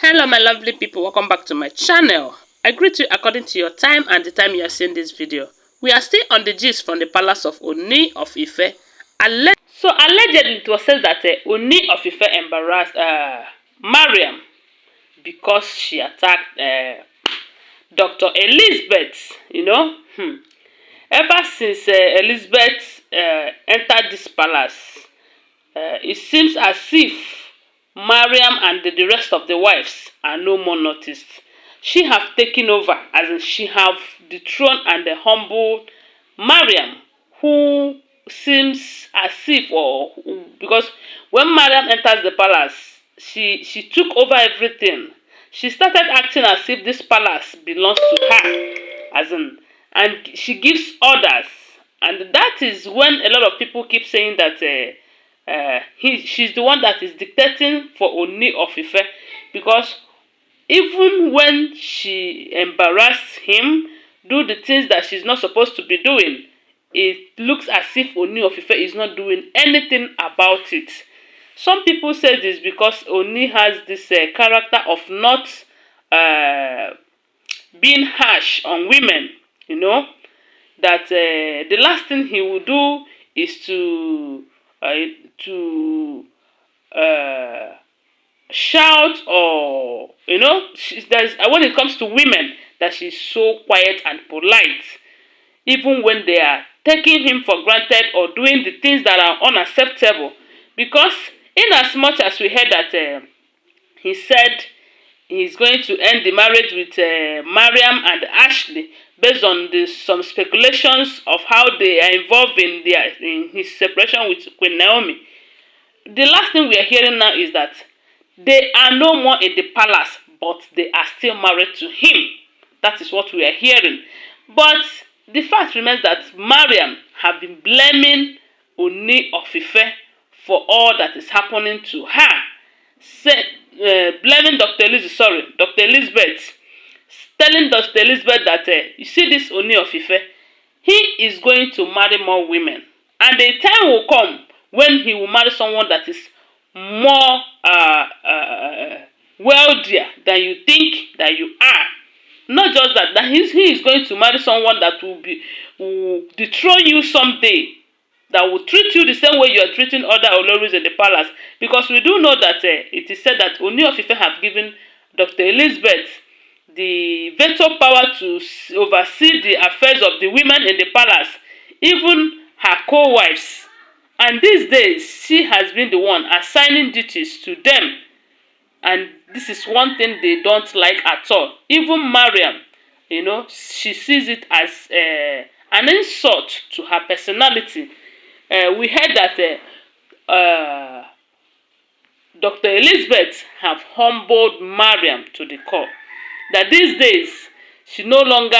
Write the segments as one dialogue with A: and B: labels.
A: Hello my lovely people, welcome back to my channel. I greet you according to your time and the time you are seeing this video. We are still on the gist from the palace of Ooni of Ife. So allegedly it was said that Ooni of Ife embarrassed Mariam because she attacked Dr. Elizabeth, Ever since Elizabeth entered this palace, it seems as if Mariam and the rest of the wives are no more noticed. She have taken over, as in she have dethroned and humbled Mariam, who seems as if, because when Mariam enters the palace, she took over everything. She started acting as if this palace belongs to her, as in, and she gives orders, and that is when a lot of people keep saying that she's the one that is dictating for Ooni of Ife, because even when she embarrassed him, do the things that she's not supposed to be doing, it looks as if Ooni of Ife is not doing anything about it. Some people say this because Ooni has this character of not being harsh on women, that the last thing he will do is to shout, or when it comes to women, that she's so quiet and polite, even when they are taking him for granted or doing the things that are unacceptable. Because in as much as we heard that he said he's going to end the marriage with Mariam and Ashley based on some speculations of how they are involved in his separation with Queen Naomi. The last thing we are hearing now is that they are no more in the palace, but they are still married to him. That is what we are hearing. But the fact remains that Mariam have been blaming Ooni of Ife for all that is happening to her. Blaming Dr. Elizabeth, telling Dr. Elizabeth that you see this Ooni of Ife, he is going to marry more women, and the time will come when he will marry someone that is more wealthier than you think that you are. Not just that he is going to marry someone that will dethrone you someday, that will treat you the same way you are treating other oloris in the palace. Because we do know that it is said that Ooni of Ife have given Dr. Elizabeth the veto power to oversee the affairs of the women in the palace, even her co-wives. And these days, she has been the one assigning duties to them. And this is one thing they don't like at all. Even Mariam, she sees it as an insult to her personality. We heard that Dr. Elizabeth have humbled Mariam to the core. That these days, she no longer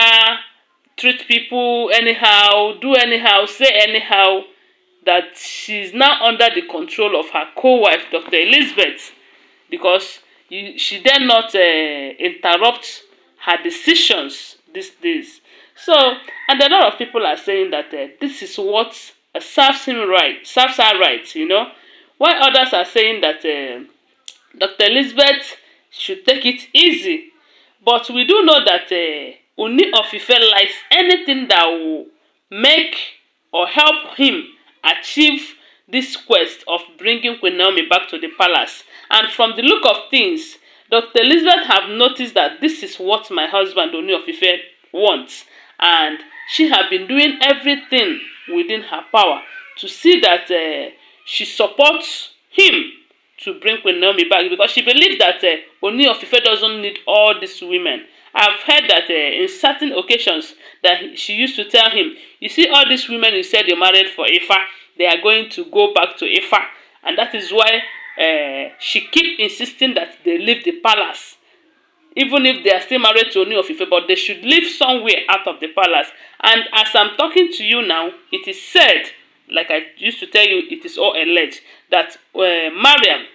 A: treat people anyhow, do anyhow, say anyhow, that she's now under the control of her co-wife, Dr. Elizabeth, because she dare not interrupt her decisions these days. So, and a lot of people are saying that this is what serves her right, while others are saying that Dr. Elizabeth should take it easy. But we do know that Ooni of Ife likes anything that will make or help him achieve this quest of bringing Queen Naomi back to the palace. And from the look of things, Dr. Elizabeth have noticed that this is what my husband Ooni of Ife wants, and she have been doing everything within her power to see that she supports him to bring Queen Naomi back, because she believes that Ooni of Ife doesn't need all these women. I've heard that in certain occasions that she used to tell him, you see all these women you said you married for Ife, they are going to go back to Ife. And that is why she keep insisting that they leave the palace. Even if they are still married to Ooni of Ife, but they should live somewhere out of the palace. And as I'm talking to you now, it is said, like I used to tell you, it is all alleged, that Mariam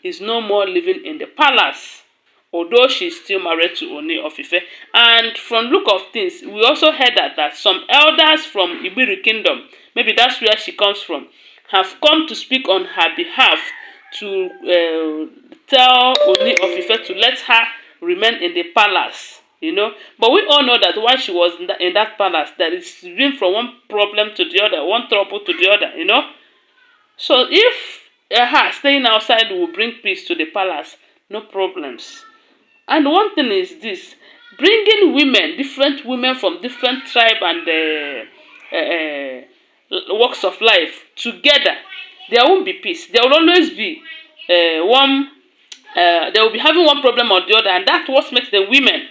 A: is no more living in the palace, although she is still married to Ooni of Ife. And from look of things, we also heard that some elders from Ibiri Kingdom, maybe that's where she comes from, have come to speak on her behalf to tell Ooni of Ife to let her remain in the palace, you know. But we all know that while she was in that palace, that it's been from one problem to the other, one trouble to the other, you know. So if her staying outside will bring peace to the palace, no problems. And one thing is this: bringing women, different women from different tribe and walks of life together, there won't be peace. There will always be one. They will be having one problem or the other, and that's what makes them women.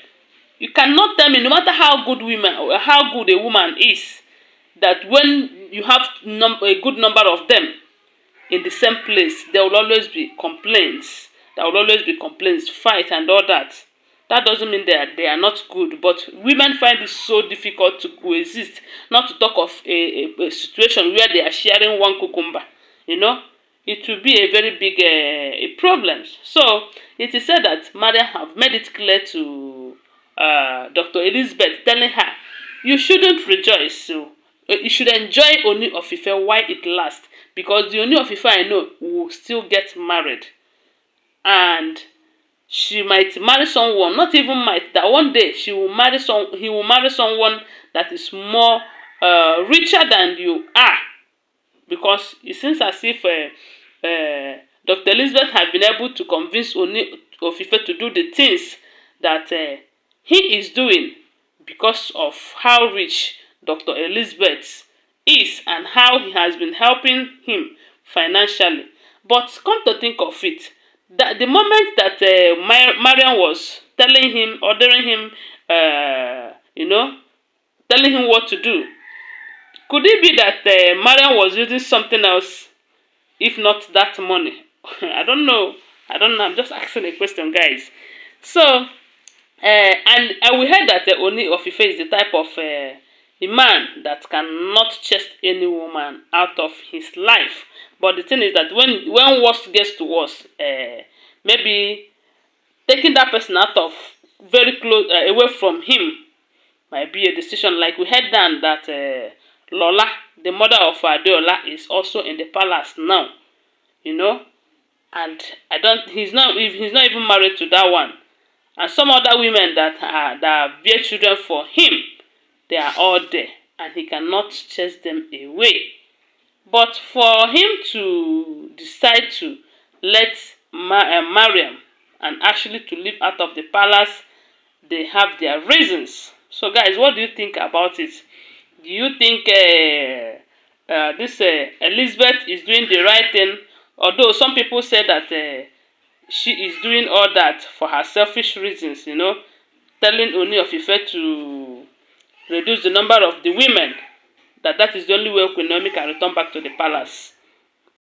A: You cannot tell me, no matter how good women or how good a woman is, that when you have a good number of them in the same place, there will always be complaints. There will always be complaints, fight, and all that. That doesn't mean they are not good, but women find it so difficult to coexist. Not to talk of a situation where they are sharing one cucumber. You know, it will be a very big a problem. So it is said that Mariam have made it clear to Dr. Elizabeth, telling her, you shouldn't rejoice. So you should enjoy Ooni of Ife while it lasts, because the Ooni of Ife I know will still get married, and she might marry someone, not even might, that one day he will marry someone that is more richer than you are, because it seems as if Dr. Elizabeth had been able to convince Ooni of Ife to do the things that he is doing, because of how rich Dr. Elizabeth is and how he has been helping him financially. But come to think of it, that the moment that Mariam was telling him, ordering him, you know, telling him what to do, could it be that Mariam was using something else, if not that money? I don't know. I don't know. I'm just asking a question, guys. So, and we heard that Ooni of Ife is the type of a man that cannot chase any woman out of his life. But the thing is that when worst gets to worst, maybe taking that person out of very close, away from him, might be a decision. Like we heard down that Lola, the mother of Adeola, is also in the palace now, you know, and he's not even married to that one, and some other women that bear children for him, they are all there, and he cannot chase them away. But for him to decide to let Mariam and actually to live out of the palace, they have their reasons. So guys, what do you think about it? Do you think this Elizabeth is doing the right thing? Although some people say that she is doing all that for her selfish reasons, you know, telling Ooni of Ife to reduce the number of the women, that is the only way Queen Naomi can return back to the palace.